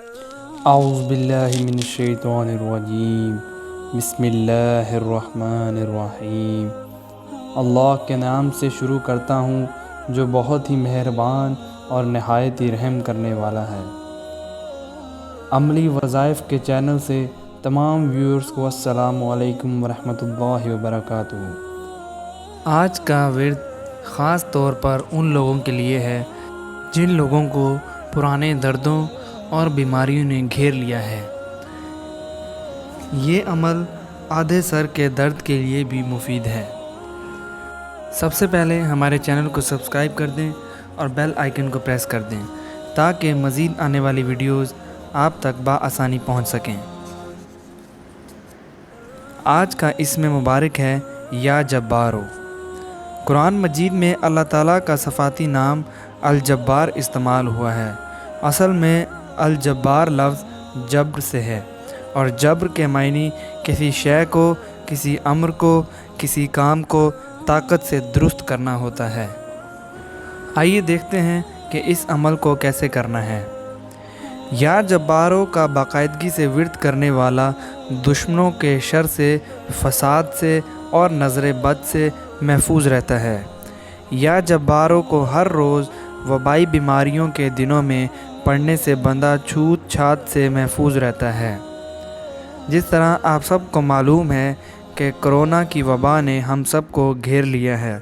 اعوذ باللہ من الشیطان الرجیم، بسم اللہ الرحمن الرحیم۔ اللہ کے نام سے شروع کرتا ہوں جو بہت ہی مہربان اور نہایت ہی رحم کرنے والا ہے۔ عملی وظائف کے چینل سے تمام ویورز کو السلام علیکم ورحمۃ اللہ وبرکاتہ۔ آج کا ورد خاص طور پر ان لوگوں کے لیے ہے جن لوگوں کو پرانے دردوں اور بیماریوں نے گھیر لیا ہے۔ یہ عمل آدھے سر کے درد کے لیے بھی مفید ہے۔ سب سے پہلے ہمارے چینل کو سبسکرائب کر دیں اور بیل آئیکن کو پریس کر دیں تاکہ مزید آنے والی ویڈیوز آپ تک بآسانی پہنچ سکیں۔ آج کا اسم مبارک ہے یا جبارو۔ قرآن مجید میں اللہ تعالیٰ کا صفاتی نام الجبار استعمال ہوا ہے۔ اصل میں الجبار لفظ جبر سے ہے اور جبر کے معنی کسی شے کو، کسی امر کو، کسی کام کو طاقت سے درست کرنا ہوتا ہے۔ آئیے دیکھتے ہیں کہ اس عمل کو کیسے کرنا ہے۔ یا جباروں کا باقاعدگی سے ورد کرنے والا دشمنوں کے شر سے، فساد سے اور نظر بد سے محفوظ رہتا ہے۔ یا جباروں کو ہر روز وبائی بیماریوں کے دنوں میں پڑھنے سے بندہ چھوت چھات سے محفوظ رہتا ہے۔ جس طرح آپ سب کو معلوم ہے کہ کرونا کی وبا نے ہم سب کو گھیر لیا ہے،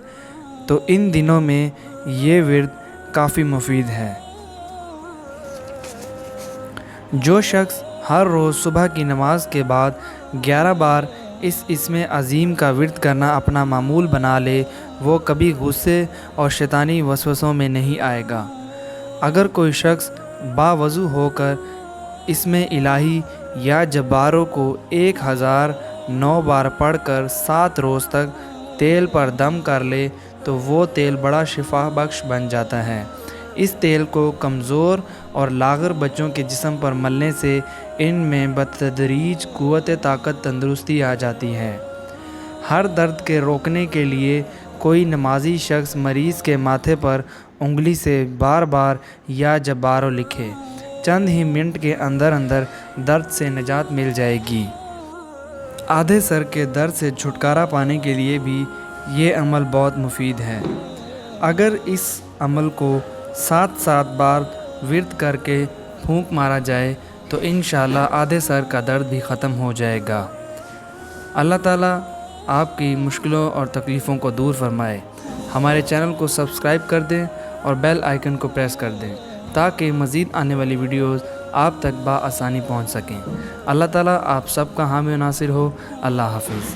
تو ان دنوں میں یہ ورد کافی مفید ہے۔ جو شخص ہر روز صبح کی نماز کے بعد 11 بار اس اسم عظیم کا ورد کرنا اپنا معمول بنا لے، وہ کبھی غصے اور شیطانی وسوسوں میں نہیں آئے گا۔ اگر کوئی شخص باوضو ہو کر اسم الہی یا جباروں کو 1009 بار پڑھ کر 7 روز تک تیل پر دم کر لے تو وہ تیل بڑا شفا بخش بن جاتا ہے۔ اس تیل کو کمزور اور لاغر بچوں کے جسم پر ملنے سے ان میں بتدریج قوت طاقت تندرستی آ جاتی ہے۔ ہر درد کے روکنے کے لیے کوئی نمازی شخص مریض کے ماتھے پر انگلی سے بار بار یا جبارو لکھے، چند ہی منٹ کے اندر اندر درد سے نجات مل جائے گی۔ آدھے سر کے درد سے چھٹکارا پانے کے لیے بھی یہ عمل بہت مفید ہے۔ اگر اس عمل کو 7 بار ورد کر کے پھونک مارا جائے تو انشاءاللہ آدھے سر کا درد بھی ختم ہو جائے گا۔ اللہ تعالیٰ آپ کی مشکلوں اور تکلیفوں کو دور فرمائے۔ ہمارے چینل کو سبسکرائب کر دیں اور بیل آئیکن کو پریس کر دیں تاکہ مزید آنے والی ویڈیوز آپ تک بآسانی پہنچ سکیں۔ اللہ تعالیٰ آپ سب کا حامی و ناصر ہو۔ اللہ حافظ۔